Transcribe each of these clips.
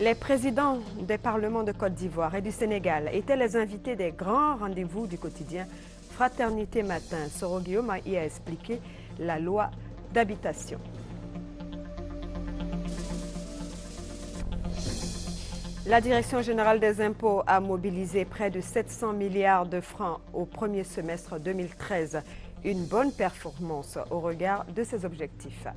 Les présidents des parlements de Côte d'Ivoire et du Sénégal étaient les invités des grands rendez-vous du quotidien Fraternité Matin. Soro Guillaume y a expliqué la loi d'habitation. La Direction générale des impôts a mobilisé près de 700 milliards de francs au premier semestre 2013. Une bonne performance au regard de ses objectifs.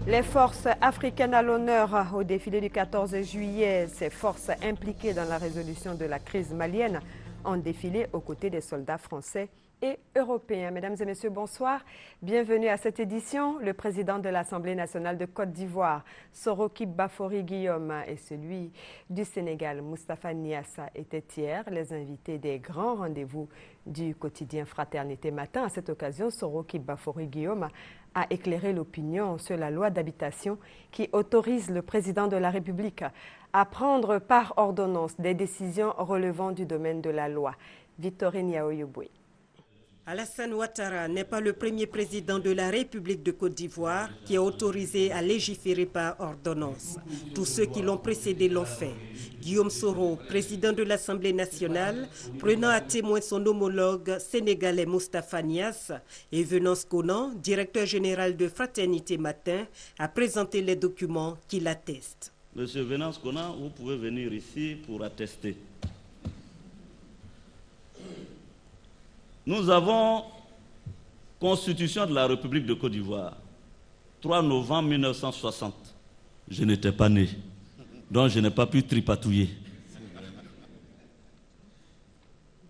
Les forces africaines à l'honneur au défilé du 14 juillet. Ces forces impliquées dans la résolution de la crise malienne ont défilé aux côtés des soldats français et européens. Mesdames et messieurs, bonsoir. Bienvenue à cette édition. Le président de l'Assemblée nationale de Côte d'Ivoire, Soroki Bafori Guillaume, et celui du Sénégal, Moustapha Niassa, étaient hier les invités des grands rendez-vous du quotidien Fraternité Matin. À cette occasion, Soroki Bafori Guillaume a éclairé l'opinion sur la loi d'habitation qui autorise le président de la République à prendre par ordonnance des décisions relevant du domaine de la loi. Victorine Yaoyouboui. Alassane Ouattara n'est pas le premier président de la République de Côte d'Ivoire qui est autorisé à légiférer par ordonnance. Tous ceux qui l'ont précédé l'ont fait. Guillaume Soro, président de l'Assemblée nationale, prenant à témoin son homologue sénégalais Moustapha Niassa, et Venance Conan, directeur général de Fraternité Matin, a présenté les documents qui l'attestent. Monsieur Venance Conan, vous pouvez venir ici pour attester. Nous avons Constitution de la République de Côte d'Ivoire, 3 novembre 1960. Je n'étais pas né, donc je n'ai pas pu tripatouiller.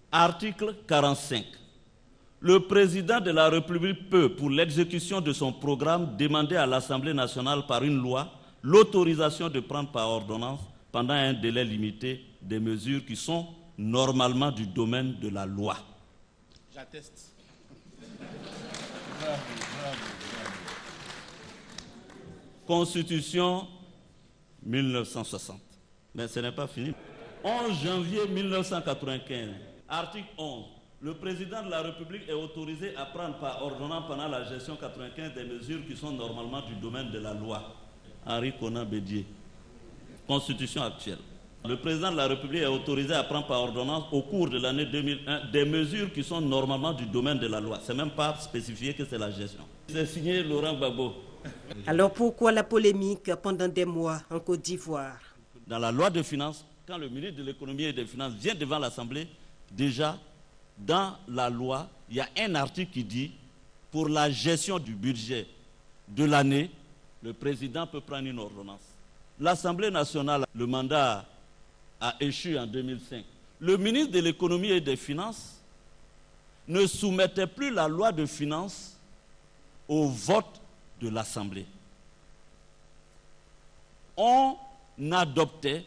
Article 45. Le président de la République peut, pour l'exécution de son programme, demander à l'Assemblée nationale par une loi l'autorisation de prendre par ordonnance, pendant un délai limité, des mesures qui sont normalement du domaine de la loi. J'atteste. Constitution 1960. Mais ce n'est pas fini. 11 janvier 1995, article 11. Le président de la République est autorisé à prendre par ordonnance pendant la gestion 95 des mesures qui sont normalement du domaine de la loi. Henri Conan Bédier. Constitution actuelle. Le président de la République est autorisé à prendre par ordonnance au cours de l'année 2001 des mesures qui sont normalement du domaine de la loi. Ce n'est même pas spécifié que c'est la gestion. C'est signé Laurent Gbagbo. Alors pourquoi la polémique pendant des mois en Côte d'Ivoire? Dans la loi de finances, quand le ministre de l'économie et des finances vient devant l'Assemblée, déjà, dans la loi, il y a un article qui dit pour la gestion du budget de l'année, le président peut prendre une ordonnance. L'Assemblée nationale, le mandat a échu en 2005. Le ministre de l'économie et des finances ne soumettait plus la loi de finances au vote de l'Assemblée. On adoptait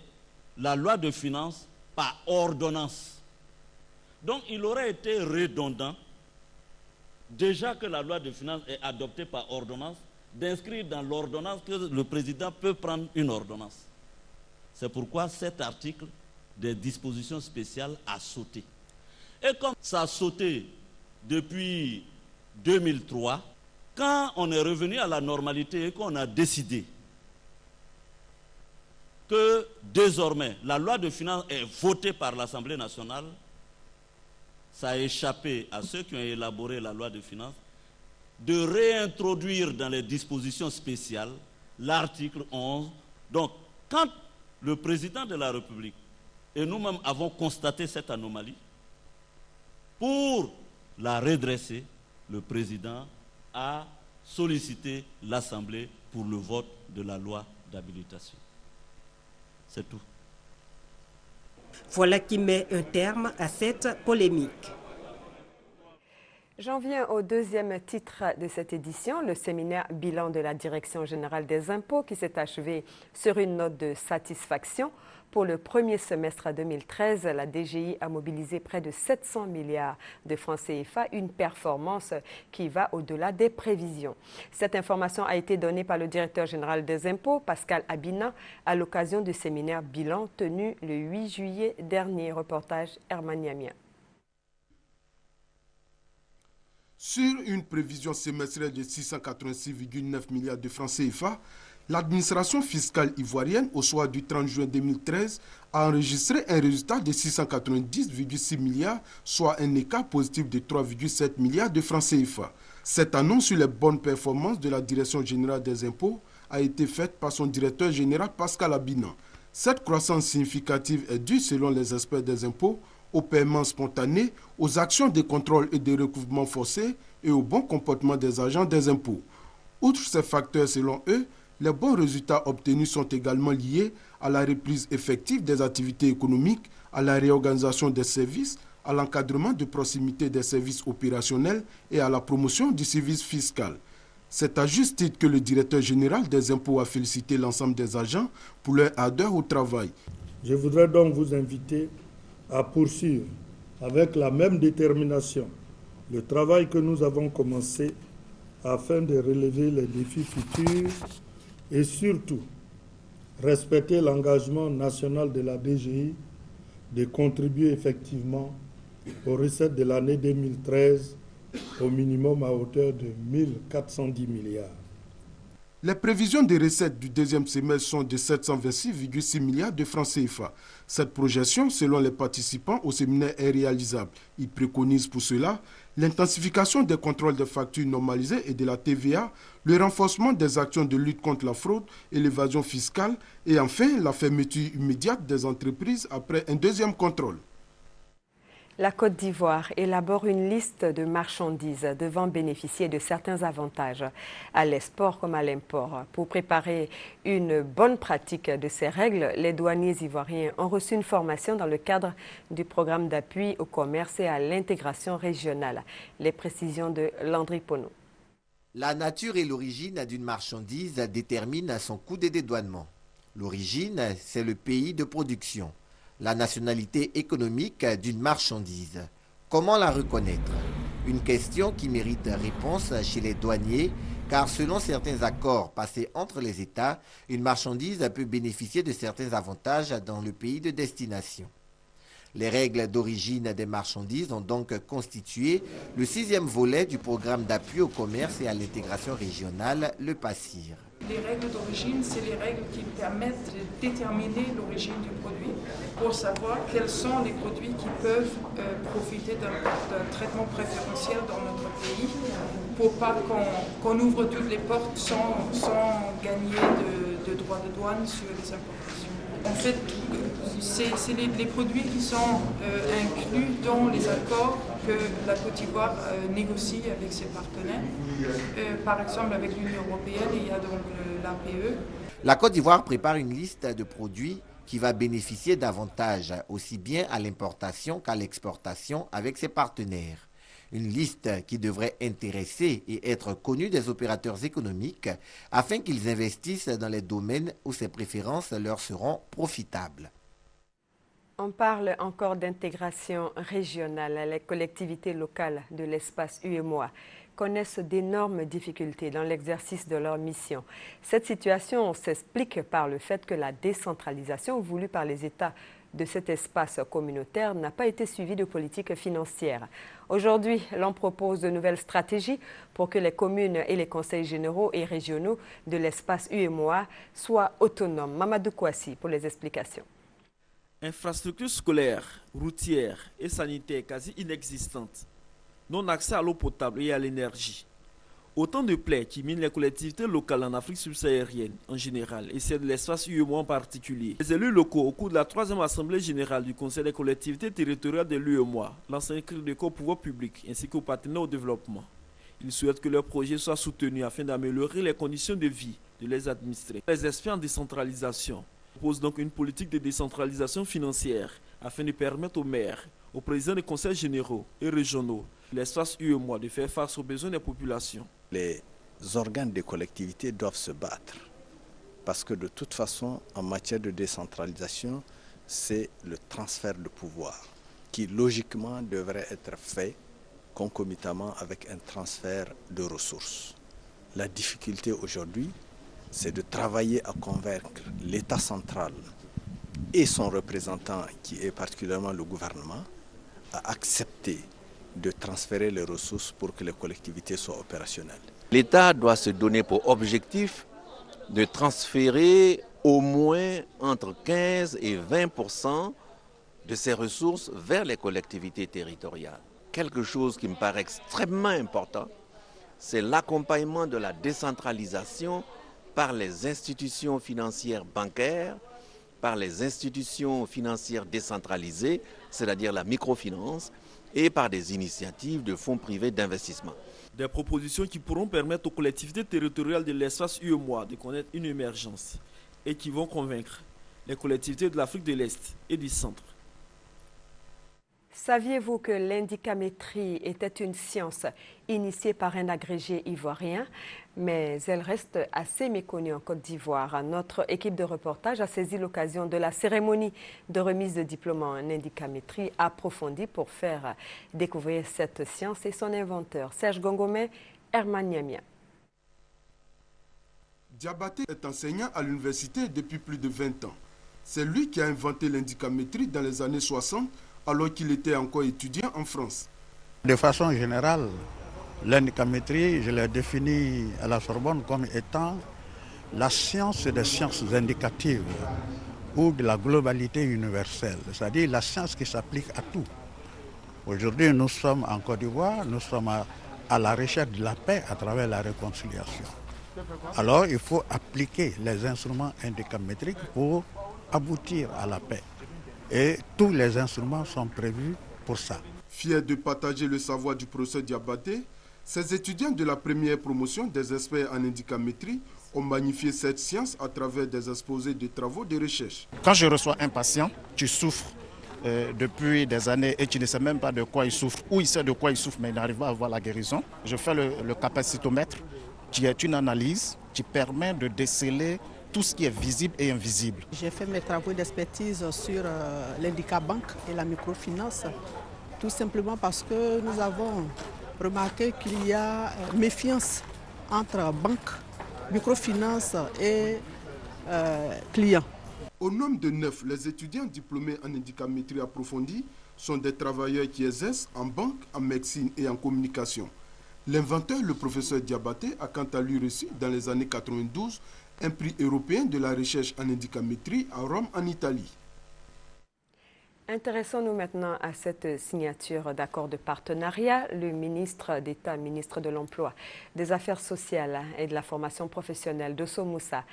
la loi de finances par ordonnance. Donc il aurait été redondant, déjà que la loi de finances est adoptée par ordonnance, d'inscrire dans l'ordonnance que le président peut prendre une ordonnance. C'est pourquoi cet article des dispositions spéciales a sauté. Et comme ça a sauté depuis 2003, quand on est revenu à la normalité et qu'on a décidé que désormais la loi de finances est votée par l'Assemblée nationale, ça a échappé à ceux qui ont élaboré la loi de finances de réintroduire dans les dispositions spéciales l'article 11. Donc, quand le président de la République et nous-mêmes avons constaté cette anomalie, pour la redresser, le président a sollicité l'Assemblée pour le vote de la loi d'habilitation. C'est tout. Voilà qui met un terme à cette polémique. J'en viens au deuxième titre de cette édition, le séminaire bilan de la Direction générale des impôts qui s'est achevé sur une note de satisfaction. Pour le premier semestre 2013, la DGI a mobilisé près de 700 milliards de francs CFA, une performance qui va au-delà des prévisions. Cette information a été donnée par le directeur général des impôts, Pascal Abina, à l'occasion du séminaire bilan tenu le 8 juillet dernier. Reportage Herman Yamia. Sur une prévision semestrielle de 686,9 milliards de francs CFA, l'administration fiscale ivoirienne, au soir du 30 juin 2013, a enregistré un résultat de 690,6 milliards, soit un écart positif de 3,7 milliards de francs CFA. Cette annonce sur les bonnes performances de la Direction générale des impôts a été faite par son directeur général Pascal Abinan. Cette croissance significative est due, selon les experts des impôts, aux paiements spontanés, aux actions de contrôle et de recouvrement forcés et au bon comportement des agents des impôts. Outre ces facteurs, selon eux, les bons résultats obtenus sont également liés à la reprise effective des activités économiques, à la réorganisation des services, à l'encadrement de proximité des services opérationnels et à la promotion du service fiscal. C'est à juste titre que le directeur général des impôts a félicité l'ensemble des agents pour leur ardeur au travail. Je voudrais donc vous inviter à poursuivre avec la même détermination le travail que nous avons commencé afin de relever les défis futurs et surtout respecter l'engagement national de la DGI de contribuer effectivement aux recettes de l'année 2013 au minimum à hauteur de 1410 milliards. Les prévisions des recettes du deuxième semestre sont de 726,6 milliards de francs CFA. Cette projection, selon les participants au séminaire, est réalisable. Ils préconisent pour cela l'intensification des contrôles des factures normalisées et de la TVA, le renforcement des actions de lutte contre la fraude et l'évasion fiscale et enfin la fermeture immédiate des entreprises après un deuxième contrôle. La Côte d'Ivoire élabore une liste de marchandises devant bénéficier de certains avantages à l'export comme à l'import. Pour préparer une bonne pratique de ces règles, les douaniers ivoiriens ont reçu une formation dans le cadre du programme d'appui au commerce et à l'intégration régionale. Les précisions de Landry Pono. La nature et l'origine d'une marchandise déterminent son coût de dédouanement. L'origine, c'est le pays de production. La nationalité économique d'une marchandise. Comment la reconnaître? Une question qui mérite réponse chez les douaniers, car selon certains accords passés entre les États, une marchandise peut bénéficier de certains avantages dans le pays de destination. Les règles d'origine des marchandises ont donc constitué le 6e volet du programme d'appui au commerce et à l'intégration régionale, le PACIR. Les règles d'origine, c'est les règles qui permettent de déterminer l'origine du produit pour savoir quels sont les produits qui peuvent profiter d'un traitement préférentiel dans notre pays pour pas qu'on ouvre toutes les portes sans gagner de droits de douane sur les importations. En fait, c'est les produits qui sont inclus dans les accords que la Côte d'Ivoire négocie avec ses partenaires. Par exemple, avec l'Union européenne, il y a donc l'APE. La Côte d'Ivoire prépare une liste de produits qui va bénéficier d'avantages aussi bien à l'importation qu'à l'exportation avec ses partenaires. Une liste qui devrait intéresser et être connue des opérateurs économiques afin qu'ils investissent dans les domaines où ces préférences leur seront profitables. On parle encore d'intégration régionale. Les collectivités locales de l'espace UEMOA connaissent d'énormes difficultés dans l'exercice de leur mission. Cette situation s'explique par le fait que la décentralisation voulue par les États de cet espace communautaire n'a pas été suivie de politique financière. Aujourd'hui, l'on propose de nouvelles stratégies pour que les communes et les conseils généraux et régionaux de l'espace UEMOA soient autonomes. Mamadou Kouassi pour les explications. Infrastructures scolaires, routières et sanitaires quasi inexistantes, non-accès à l'eau potable et à l'énergie. Autant de plaies qui minent les collectivités locales en Afrique subsaharienne en général et celles de l'espace UEMOA en particulier. Les élus locaux, au cours de la 3e Assemblée générale du Conseil des collectivités territoriales de l'UEMOA, lancent un cri de cœur au pouvoir public ainsi qu'aux partenaires au développement. Ils souhaitent que leurs projets soient soutenus afin d'améliorer les conditions de vie de leurs administrés. Les experts en décentralisation proposent donc une politique de décentralisation financière afin de permettre aux maires, aux présidents des conseils généraux et régionaux de l'espace UEMOA de faire face aux besoins des populations. Les organes des collectivités doivent se battre parce que de toute façon, en matière de décentralisation, c'est le transfert de pouvoir qui logiquement devrait être fait concomitamment avec un transfert de ressources. La difficulté aujourd'hui, c'est de travailler à convaincre l'État central et son représentant, qui est particulièrement le gouvernement, à accepter de transférer les ressources pour que les collectivités soient opérationnelles. L'État doit se donner pour objectif de transférer au moins entre 15 et 20% de ses ressources vers les collectivités territoriales. Quelque chose qui me paraît extrêmement important, c'est l'accompagnement de la décentralisation par les institutions financières bancaires, par les institutions financières décentralisées, c'est-à-dire la microfinance, et par des initiatives de fonds privés d'investissement. Des propositions qui pourront permettre aux collectivités territoriales de l'espace UEMOA de connaître une émergence et qui vont convaincre les collectivités de l'Afrique de l'Est et du Centre. Saviez-vous que l'indicamétrie était une science initiée par un agrégé ivoirien, mais elle reste assez méconnue en Côte d'Ivoire. Notre équipe de reportage a saisi l'occasion de la cérémonie de remise de diplôme en indicamétrie approfondie pour faire découvrir cette science et son inventeur, Serge Gongomé, Herman Niamia. Diabaté est enseignant à l'université depuis plus de 20 ans. C'est lui qui a inventé l'indicamétrie dans les années 60, alors qu'il était encore étudiant en France. De façon générale, l'indicamétrie, je l'ai définie à la Sorbonne comme étant la science des sciences indicatives ou de la globalité universelle, c'est-à-dire la science qui s'applique à tout. Aujourd'hui, nous sommes en Côte d'Ivoire, nous sommes à la recherche de la paix à travers la réconciliation. Alors, il faut appliquer les instruments indicamétriques pour aboutir à la paix. Et tous les instruments sont prévus pour ça. Fiers de partager le savoir du professeur Diabaté, ces étudiants de la première promotion des experts en indicamétrie ont magnifié cette science à travers des exposés de travaux de recherche. Quand je reçois un patient, tu souffres depuis des années et tu ne sais même pas de quoi il souffre, ou il sait de quoi il souffre mais il n'arrive pas à voir la guérison. Je fais le capacitomètre, qui est une analyse qui permet de déceler tout ce qui est visible et invisible. J'ai fait mes travaux d'expertise sur l'indicabanque et la microfinance, tout simplement parce que nous avons remarqué qu'il y a méfiance entre banque, microfinance et clients. Au nombre de 9, les étudiants diplômés en indicamétrie approfondie sont des travailleurs qui exercent en banque, en médecine et en communication. L'inventeur, le professeur Diabaté, a quant à lui reçu dans les années 92 un prix européen de la recherche en indicamétrie à Rome, en Italie. Intéressons-nous maintenant à cette signature d'accord de partenariat. Le ministre d'État, ministre de l'Emploi, des Affaires sociales et de la formation professionnelle, Dosso Moussa,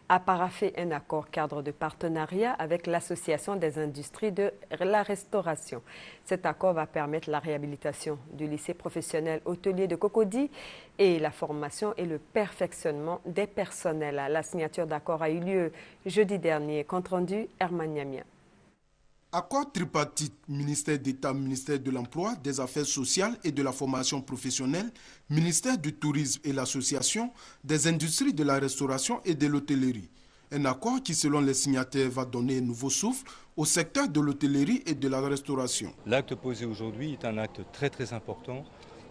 a paraphé un accord cadre de partenariat avec l'Association des industries de la restauration. Cet accord va permettre la réhabilitation du lycée professionnel hôtelier de Cocody et la formation et le perfectionnement des personnels. La signature d'accord a eu lieu jeudi dernier. Compte rendu, Herman Niamia. Accord tripartite, ministère d'État, ministère de l'Emploi, des Affaires sociales et de la formation professionnelle, ministère du Tourisme et l'Association des industries de la restauration et de l'hôtellerie. Un accord qui, selon les signataires, va donner un nouveau souffle au secteur de l'hôtellerie et de la restauration. L'acte posé aujourd'hui est un acte très important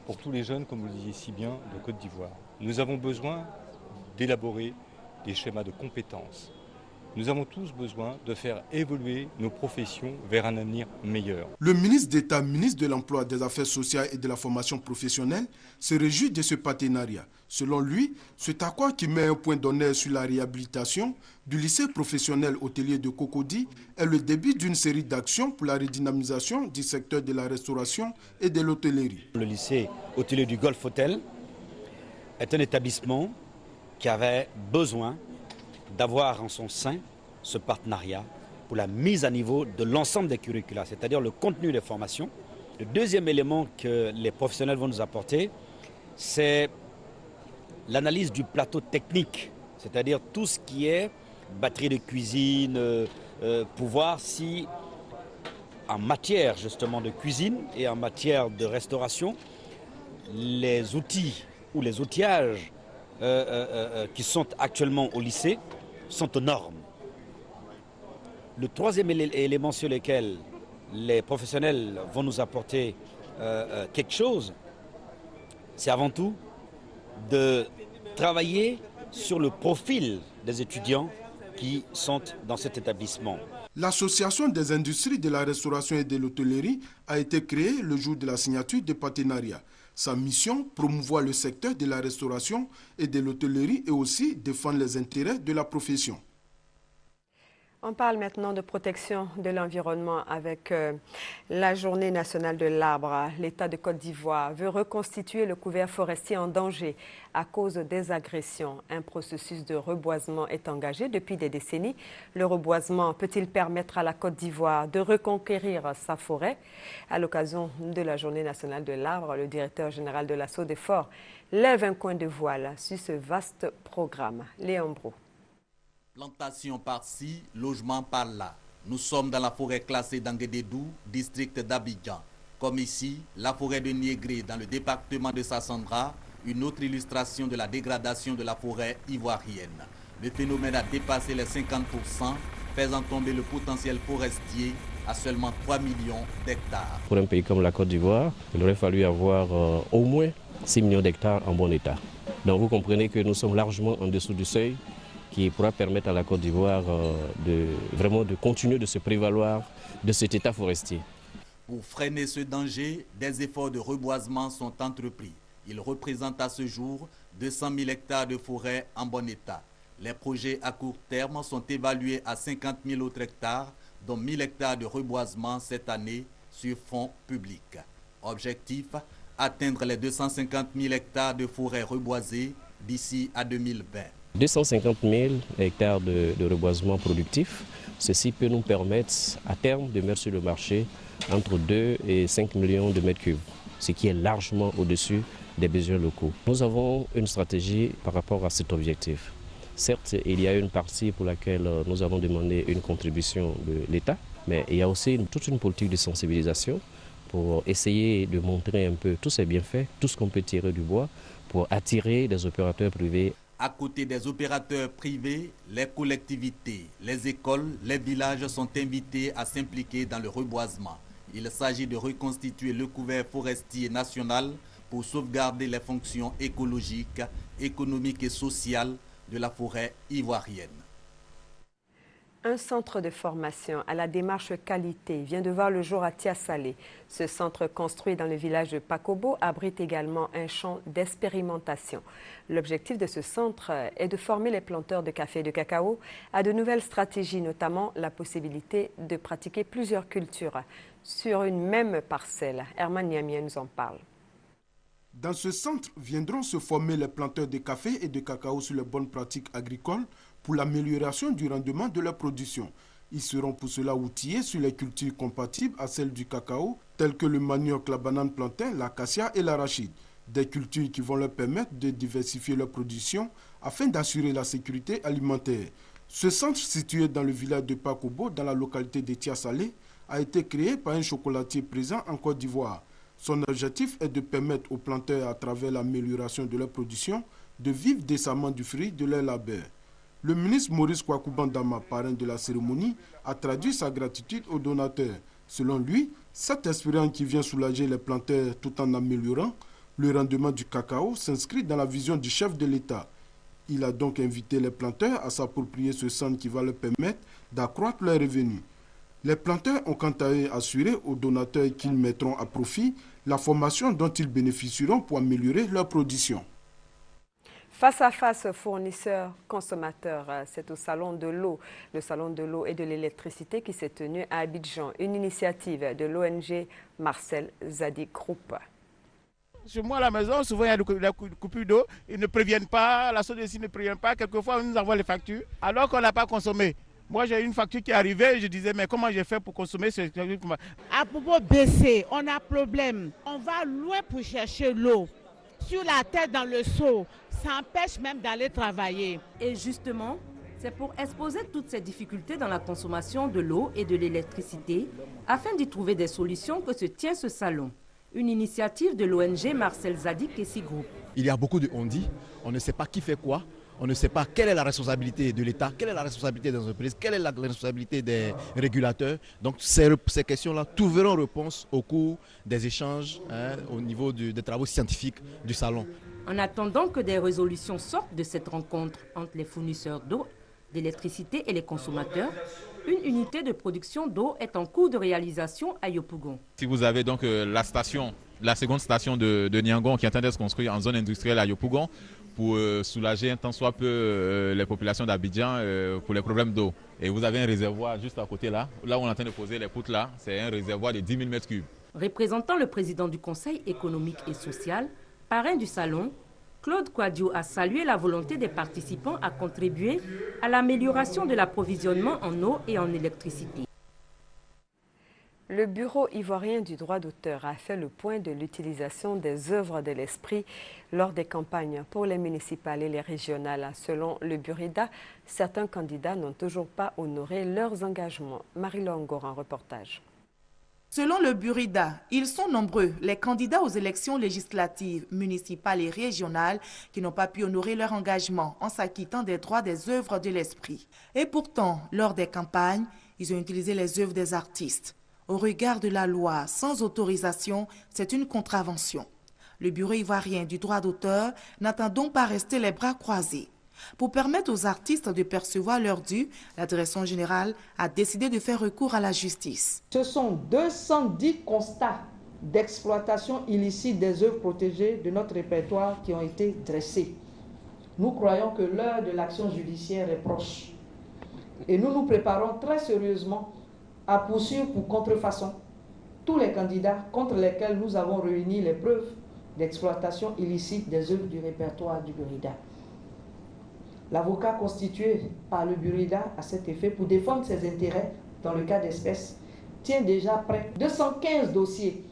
pour tous les jeunes, comme vous le disiez si bien, de Côte d'Ivoire. Nous avons besoin d'élaborer des schémas de compétences. Nous avons tous besoin de faire évoluer nos professions vers un avenir meilleur. Le ministre d'État, ministre de l'Emploi, des Affaires sociales et de la formation professionnelle se réjouit de ce partenariat. Selon lui, cet accord qui met un point d'honneur sur la réhabilitation du lycée professionnel hôtelier de Cocody est le début d'une série d'actions pour la redynamisation du secteur de la restauration et de l'hôtellerie. Le lycée hôtelier du Golf Hotel est un établissement qui avait besoin d'avoir en son sein ce partenariat pour la mise à niveau de l'ensemble des curricula, c'est-à-dire le contenu des formations. Le deuxième élément que les professionnels vont nous apporter, c'est l'analyse du plateau technique, c'est-à-dire tout ce qui est batterie de cuisine, pour voir si en matière justement de cuisine et en matière de restauration, les outils ou les outillages qui sont actuellement au lycée sont aux normes. Le troisième élément sur lequel les professionnels vont nous apporter quelque chose, c'est avant tout de travailler sur le profil des étudiants qui sont dans cet établissement. L'Association des industries de la restauration et de l'hôtellerie a été créée le jour de la signature des partenariats. Sa mission, promouvoir le secteur de la restauration et de l'hôtellerie et aussi défendre les intérêts de la profession. On parle maintenant de protection de l'environnement avec la Journée nationale de l'arbre. L'État de Côte d'Ivoire veut reconstituer le couvert forestier en danger à cause des agressions. Un processus de reboisement est engagé depuis des décennies. Le reboisement peut-il permettre à la Côte d'Ivoire de reconquérir sa forêt? À l'occasion de la Journée nationale de l'arbre, le directeur général de la SODEFOR lève un coin de voile sur ce vaste programme. Léon Bro. Plantation par-ci, logement par-là. Nous sommes dans la forêt classée d'Anguédédou, district d'Abidjan. Comme ici, la forêt de Niégré dans le département de Sassandra, une autre illustration de la dégradation de la forêt ivoirienne. Le phénomène a dépassé les 50%, faisant tomber le potentiel forestier à seulement 3 millions d'hectares. Pour un pays comme la Côte d'Ivoire, il aurait fallu avoir au moins 6 millions d'hectares en bon état. Donc vous comprenez que nous sommes largement en dessous du seuil qui pourra permettre à la Côte d'Ivoire de continuer de se prévaloir de cet état forestier. Pour freiner ce danger, des efforts de reboisement sont entrepris. Ils représentent à ce jour 200 000 hectares de forêt en bon état. Les projets à court terme sont évalués à 50 000 autres hectares, dont 1 000 hectares de reboisement cette année sur fonds publics. Objectif, atteindre les 250 000 hectares de forêt reboisées d'ici à 2020. 250 000 hectares de reboisement productif, ceci peut nous permettre à terme de mettre sur le marché entre 2 et 5 millions de mètres cubes, ce qui est largement au-dessus des besoins locaux. Nous avons une stratégie par rapport à cet objectif. Certes, il y a une partie pour laquelle nous avons demandé une contribution de l'État, mais il y a aussi toute une politique de sensibilisation pour essayer de montrer un peu tous ces bienfaits, tout ce qu'on peut tirer du bois pour attirer des opérateurs privés. À côté des opérateurs privés, les collectivités, les écoles, les villages sont invités à s'impliquer dans le reboisement. Il s'agit de reconstituer le couvert forestier national pour sauvegarder les fonctions écologiques, économiques et sociales de la forêt ivoirienne. Un centre de formation à la démarche qualité vient de voir le jour à Tiasalé. Ce centre construit dans le village de Pakobo abrite également un champ d'expérimentation. L'objectif de ce centre est de former les planteurs de café et de cacao à de nouvelles stratégies, notamment la possibilité de pratiquer plusieurs cultures sur une même parcelle. Herman Niamien nous en parle. Dans ce centre viendront se former les planteurs de café et de cacao sur les bonnes pratiques agricoles pour l'amélioration du rendement de leur production. Ils seront pour cela outillés sur les cultures compatibles à celles du cacao, telles que le manioc, la banane plantain, l'acacia et l'arachide. Des cultures qui vont leur permettre de diversifier leur production afin d'assurer la sécurité alimentaire. Ce centre situé dans le village de Pakobo, dans la localité de Tiasalé, a été créé par un chocolatier présent en Côte d'Ivoire. Son objectif est de permettre aux planteurs, à travers l'amélioration de leur production, de vivre décemment du fruit de leur labeur. Le ministre Maurice Kwaku-Bandama, parrain de la cérémonie, a traduit sa gratitude aux donateurs. Selon lui, cette expérience qui vient soulager les planteurs tout en améliorant le rendement du cacao s'inscrit dans la vision du chef de l'État. Il a donc invité les planteurs à s'approprier ce centre qui va leur permettre d'accroître leurs revenus. Les planteurs ont quant à eux assuré aux donateurs qu'ils mettront à profit la formation dont ils bénéficieront pour améliorer leur production. Face à face, fournisseurs-consommateurs, c'est au Salon de l'eau, le Salon de l'eau et de l'électricité qui s'est tenu à Abidjan, une initiative de l'ONG Marcel Zadig Group. Chez moi à la maison, souvent il y a des coupures d'eau, ils ne préviennent pas, la SODECI ne prévient pas, quelquefois on nous envoie les factures alors qu'on n'a pas consommé. Moi j'ai une facture qui est arrivée, je disais mais comment j'ai fait pour consommer ce À propos baisser, on a problème, on va loin pour chercher l'eau, sur la tête dans le seau. Ça empêche même d'aller travailler. Et justement, c'est pour exposer toutes ces difficultés dans la consommation de l'eau et de l'électricité, afin d'y trouver des solutions que se tient ce salon. Une initiative de l'ONG Marcel Zadig et ses groupes. Il y a beaucoup de on-dit, on ne sait pas qui fait quoi, on ne sait pas quelle est la responsabilité de l'État, quelle est la responsabilité des entreprises, quelle est la responsabilité des régulateurs. Donc ces questions-là trouveront réponse au cours des échanges au niveau des travaux scientifiques du salon. En attendant que des résolutions sortent de cette rencontre entre les fournisseurs d'eau, d'électricité et les consommateurs, Une unité de production d'eau est en cours de réalisation à Yopougon. Si vous avez donc la seconde station de Niangon qui est en train d'être construite en zone industrielle à Yopougon pour soulager un tant soit peu les populations d'Abidjan pour les problèmes d'eau. Et vous avez un réservoir juste à côté là où on est en train de poser les poutres là, c'est un réservoir de 10 000 m3. Représentant le président du Conseil économique et social, parrain du salon, Claude Kouadio a salué la volonté des participants à contribuer à l'amélioration de l'approvisionnement en eau et en électricité. Le Bureau ivoirien du droit d'auteur a fait le point de l'utilisation des œuvres de l'esprit lors des campagnes pour les municipales et les régionales. Selon le Burida, certains candidats n'ont toujours pas honoré leurs engagements. Marie-Laure Ngora, reportage. Selon le Burida, ils sont nombreux, les candidats aux élections législatives, municipales et régionales qui n'ont pas pu honorer leur engagement en s'acquittant des droits des œuvres de l'esprit. Et pourtant, lors des campagnes, ils ont utilisé les œuvres des artistes. Au regard de la loi, sans autorisation, c'est une contravention. Le Bureau ivoirien du droit d'auteur n'attend donc pas rester les bras croisés. Pour permettre aux artistes de percevoir leur dû, la direction générale a décidé de faire recours à la justice. Ce sont 210 constats d'exploitation illicite des œuvres protégées de notre répertoire qui ont été dressés. Nous croyons que l'heure de l'action judiciaire est proche. Et nous nous préparons très sérieusement à poursuivre pour contrefaçon tous les candidats contre lesquels nous avons réuni les preuves d'exploitation illicite des œuvres du répertoire du Burida. L'avocat constitué par le Burida à cet effet pour défendre ses intérêts dans le cas d'espèce tient déjà prêt 215 dossiers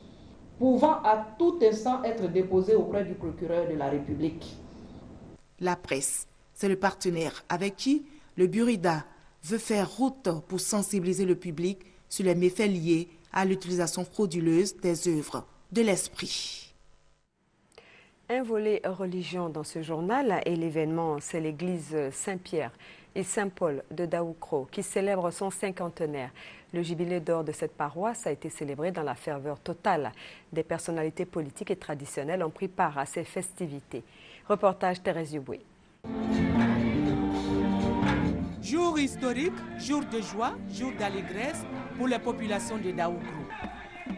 pouvant à tout instant être déposés auprès du procureur de la République. La presse, c'est le partenaire avec qui le Burida veut faire route pour sensibiliser le public sur les méfaits liés à l'utilisation frauduleuse des œuvres de l'esprit. Un volet religion dans ce journal et l'événement, c'est l'église Saint-Pierre et Saint-Paul de Daoukro qui célèbre son cinquantenaire. Le jubilé d'or de cette paroisse a été célébré dans la ferveur totale. Des personnalités politiques et traditionnelles ont pris part à ces festivités. Reportage Thérèse Yuboué. Jour historique, jour de joie, jour d'allégresse pour les populations de Daoukro.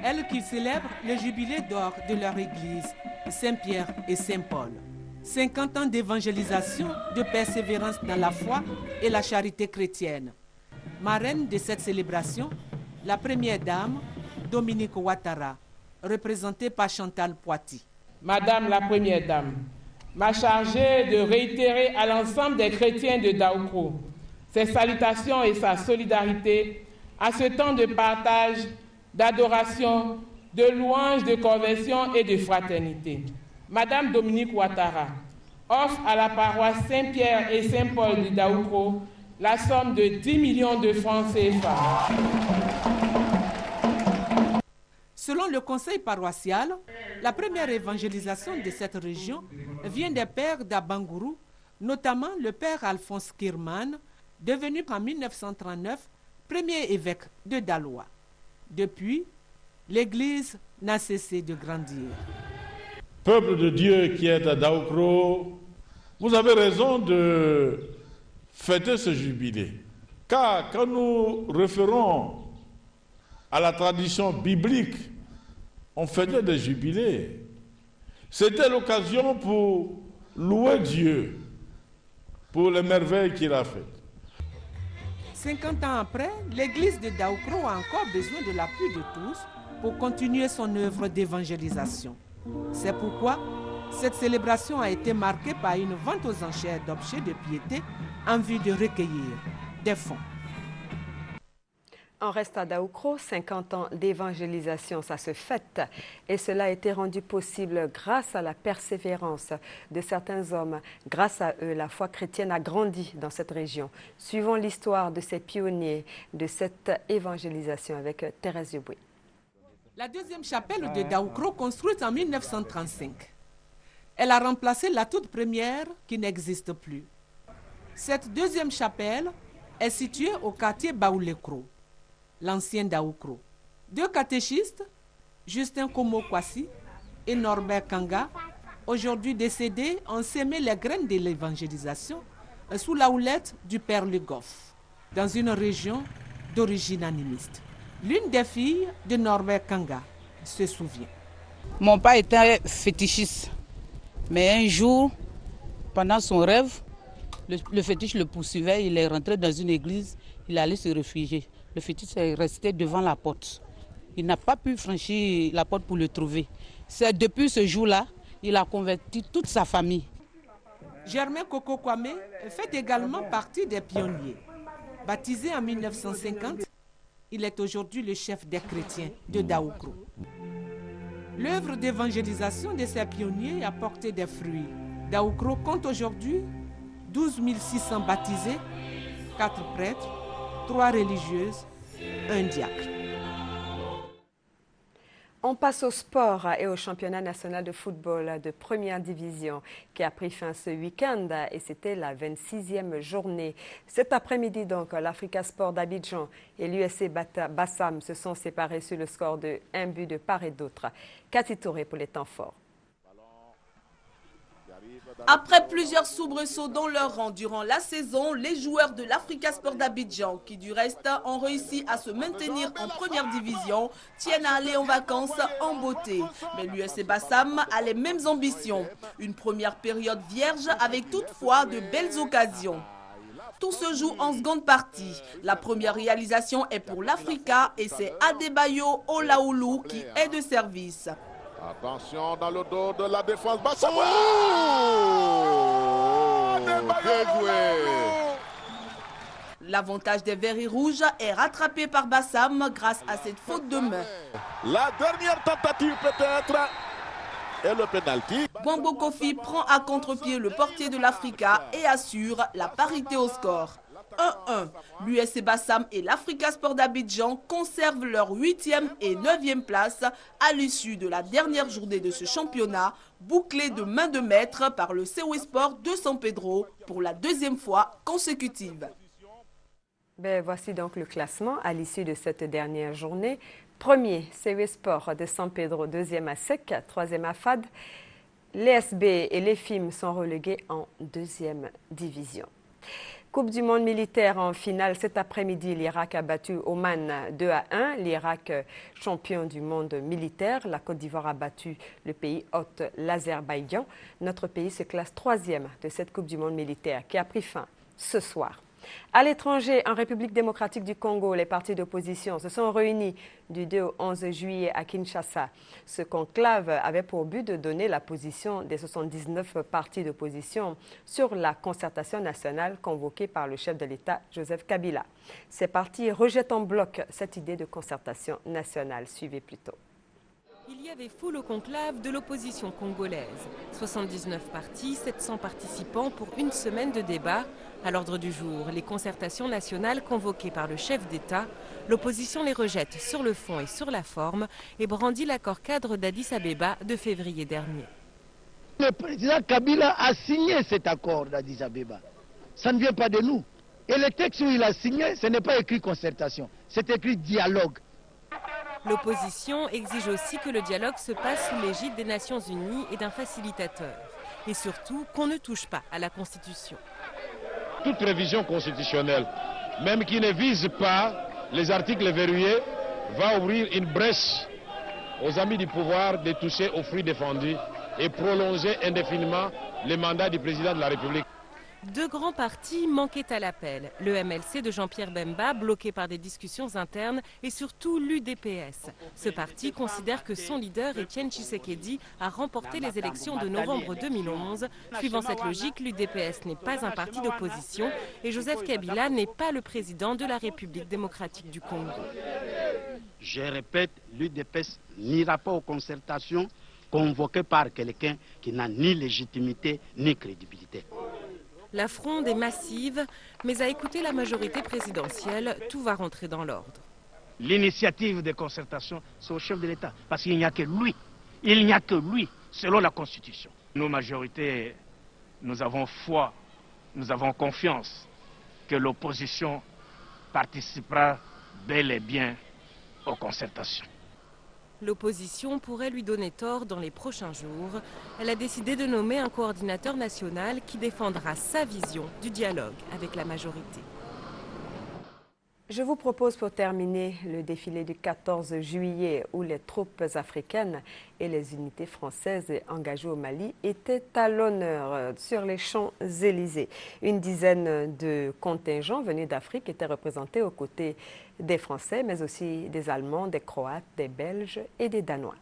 Elles qui célèbrent le jubilé d'or de leur église, Saint-Pierre et Saint-Paul. 50 ans d'évangélisation, de persévérance dans la foi et la charité chrétienne. Marraine de cette célébration, la première dame, Dominique Ouattara, représentée par Chantal Poiti. Madame la première dame m'a chargé de réitérer à l'ensemble des chrétiens de Daoukro ses salutations et sa solidarité à ce temps de partage, d'adoration, de louange, de conversion et de fraternité. Madame Dominique Ouattara offre à la paroisse Saint-Pierre et Saint-Paul de Daoukro la somme de 10 millions de francs CFA. Selon le conseil paroissial, la première évangélisation de cette région vient des pères d'Abangourou, notamment le père Alphonse Kirman, devenu en 1939 premier évêque de Daloa. Depuis, l'Église n'a cessé de grandir. Peuple de Dieu qui est à Daoukro, vous avez raison de fêter ce jubilé. Car quand nous référons à la tradition biblique, on fêtait des jubilés. C'était l'occasion pour louer Dieu pour les merveilles qu'il a faites. 50 ans après, l'église de Daoukro a encore besoin de l'appui de tous pour continuer son œuvre d'évangélisation. C'est pourquoi cette célébration a été marquée par une vente aux enchères d'objets de piété en vue de recueillir des fonds. On reste à Daoukro, 50 ans d'évangélisation, ça se fête. Et cela a été rendu possible grâce à la persévérance de certains hommes. Grâce à eux, la foi chrétienne a grandi dans cette région. Suivons l'histoire de ces pionniers de cette évangélisation avec Thérèse Yuboué. La deuxième chapelle de Daoukro, construite en 1935. Elle a remplacé la toute première qui n'existe plus. Cette deuxième chapelle est située au quartier Baoulekro, l'ancien Daoukro. Deux catéchistes, Justin Komo-Kwasi et Norbert Kanga, aujourd'hui décédés, ont sémé les graines de l'évangélisation sous la houlette du Père Le Goff, dans une région d'origine animiste. L'une des filles de Norbert Kanga se souvient. Mon père était fétichiste, mais un jour, pendant son rêve, le fétiche le poursuivait, il est rentré dans une église, il allait se réfugier. Le fétiche est resté devant la porte. Il n'a pas pu franchir la porte pour le trouver. C'est depuis ce jour-là, il a converti toute sa famille. Germain Koko Kwame fait également partie des pionniers. Baptisé en 1950, il est aujourd'hui le chef des chrétiens de Daoukro. L'œuvre d'évangélisation de ces pionniers a porté des fruits. Daoukro compte aujourd'hui 12 600 baptisés, 4 prêtres, 3 religieuses, 1 diacre. On passe au sport et au championnat national de football de première division qui a pris fin ce week-end et c'était la 26e journée. Cet après-midi donc, l'Africa Sport d'Abidjan et l'USC Bassam se sont séparés sur le score de 1 but de part et d'autre. Cathy Touré pour les temps forts. Après plusieurs soubresauts dans leur rang durant la saison, les joueurs de l'Africa Sport d'Abidjan, qui du reste ont réussi à se maintenir en première division, tiennent à aller en vacances en beauté. Mais l'USC Bassam a les mêmes ambitions. Une première période vierge avec toutefois de belles occasions. Tout se joue en seconde partie. La première réalisation est pour l'Africa et c'est Adebayo Olaoulou qui est de service. Attention dans le dos de la défense. Bassam. Oh, bien joué. L'avantage des Verts et Rouges est rattrapé par Bassam grâce à cette faute de main. La dernière tentative peut-être. Et le pénalty. Gwambo Kofi prend à contre-pied le portier de l'Africa et assure la parité au score. 1-1. L'USC Bassam et l'Africa Sport d'Abidjan conservent leur 8e et 9e place à l'issue de la dernière journée de ce championnat, bouclé de main de maître par le COE Sport de San Pedro pour la 2e fois consécutive. Voici donc le classement à l'issue de cette dernière journée. Premier, COE Sport de San Pedro, 2e à SEC, 3e à FAD. Les SB et les FIM sont relégués en 2e division. Coupe du monde militaire en finale cet après-midi, l'Irak a battu Oman 2-1. L'Irak, champion du monde militaire. La Côte d'Ivoire a battu le pays hôte, l'Azerbaïdjan. Notre pays se classe 3e de cette Coupe du monde militaire qui a pris fin ce soir. À l'étranger, en République démocratique du Congo, les partis d'opposition se sont réunis du 2 au 11 juillet à Kinshasa. Ce conclave avait pour but de donner la position des 79 partis d'opposition sur la concertation nationale convoquée par le chef de l'État, Joseph Kabila. Ces partis rejettent en bloc cette idée de concertation nationale. Suivez plutôt. Il y avait foule au conclave de l'opposition congolaise. 79 partis, 700 participants pour une semaine de débat. À l'ordre du jour, les concertations nationales convoquées par le chef d'État. L'opposition les rejette sur le fond et sur la forme et brandit l'accord cadre d'Addis Abeba de février dernier. Le président Kabila a signé cet accord d'Addis Abeba. Ça ne vient pas de nous. Et le texte où il a signé, ce n'est pas écrit concertation, c'est écrit dialogue. L'opposition exige aussi que le dialogue se passe sous l'égide des Nations Unies et d'un facilitateur. Et surtout qu'on ne touche pas à la Constitution. Toute révision constitutionnelle, même qui ne vise pas les articles verrouillés, va ouvrir une brèche aux amis du pouvoir de toucher aux fruits défendus et prolonger indéfiniment le mandat du président de la République. Deux grands partis manquaient à l'appel. Le MLC de Jean-Pierre Bemba, bloqué par des discussions internes, et surtout l'UDPS. Ce parti considère que son leader, Étienne Tshisekedi, a remporté les élections de novembre 2011. Suivant cette logique, l'UDPS n'est pas un parti d'opposition et Joseph Kabila n'est pas le président de la République démocratique du Congo. Je répète, l'UDPS n'ira pas aux concertations convoquées par quelqu'un qui n'a ni légitimité ni crédibilité. La fronde est massive, mais à écouter la majorité présidentielle, tout va rentrer dans l'ordre. L'initiative de concertation, c'est au chef de l'État, parce qu'il n'y a que lui. Il n'y a que lui, selon la Constitution. Nos majorités, nous avons foi, nous avons confiance que l'opposition participera bel et bien aux concertations. L'opposition pourrait lui donner tort dans les prochains jours. Elle a décidé de nommer un coordinateur national qui défendra sa vision du dialogue avec la majorité. Je vous propose pour terminer le défilé du 14 juillet où les troupes africaines et les unités françaises engagées au Mali étaient à l'honneur sur les Champs-Élysées. Une dizaine de contingents venus d'Afrique étaient représentés aux côtés des Français, mais aussi des Allemands, des Croates, des Belges et des Danois.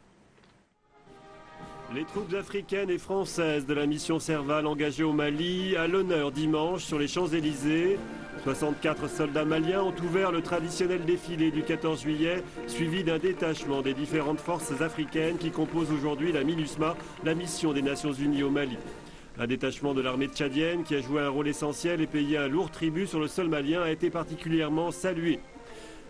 Les troupes africaines et françaises de la mission Serval engagées au Mali à l'honneur dimanche sur les Champs-Élysées. 64 soldats maliens ont ouvert le traditionnel défilé du 14 juillet, suivi d'un détachement des différentes forces africaines qui composent aujourd'hui la MINUSMA, la mission des Nations Unies au Mali. Un détachement de l'armée tchadienne qui a joué un rôle essentiel et payé un lourd tribut sur le sol malien a été particulièrement salué.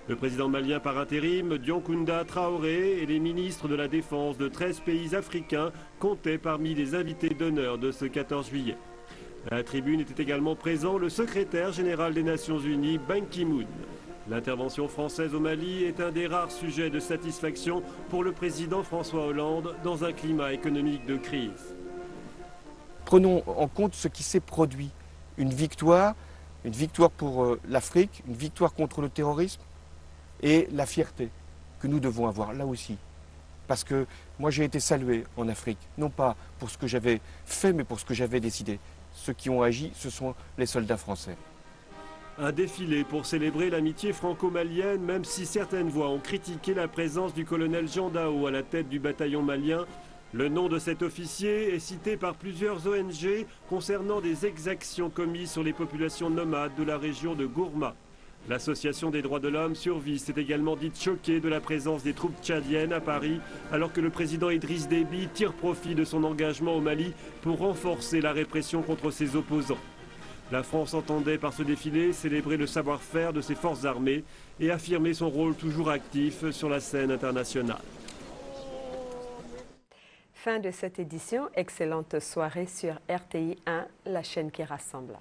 Le président malien par intérim, Dioncounda Traoré, et les ministres de la Défense de 13 pays africains comptaient parmi les invités d'honneur de ce 14 juillet. À la tribune était également présent le secrétaire général des Nations Unies, Ban Ki-moon. L'intervention française au Mali est un des rares sujets de satisfaction pour le président François Hollande dans un climat économique de crise. Prenons en compte ce qui s'est produit. Une victoire pour l'Afrique, une victoire contre le terrorisme, et la fierté que nous devons avoir là aussi. Parce que moi j'ai été salué en Afrique, non pas pour ce que j'avais fait, mais pour ce que j'avais décidé. Ceux qui ont agi, ce sont les soldats français. Un défilé pour célébrer l'amitié franco-malienne, même si certaines voix ont critiqué la présence du colonel Jean Dao à la tête du bataillon malien. Le nom de cet officier est cité par plusieurs ONG concernant des exactions commises sur les populations nomades de la région de Gourma. L'association des droits de l'homme Survie s'est également dite choquée de la présence des troupes tchadiennes à Paris, alors que le président Idriss Déby tire profit de son engagement au Mali pour renforcer la répression contre ses opposants. La France entendait par ce défilé célébrer le savoir-faire de ses forces armées et affirmer son rôle toujours actif sur la scène internationale. Fin de cette édition. Excellente soirée sur RTI 1, la chaîne qui rassemble.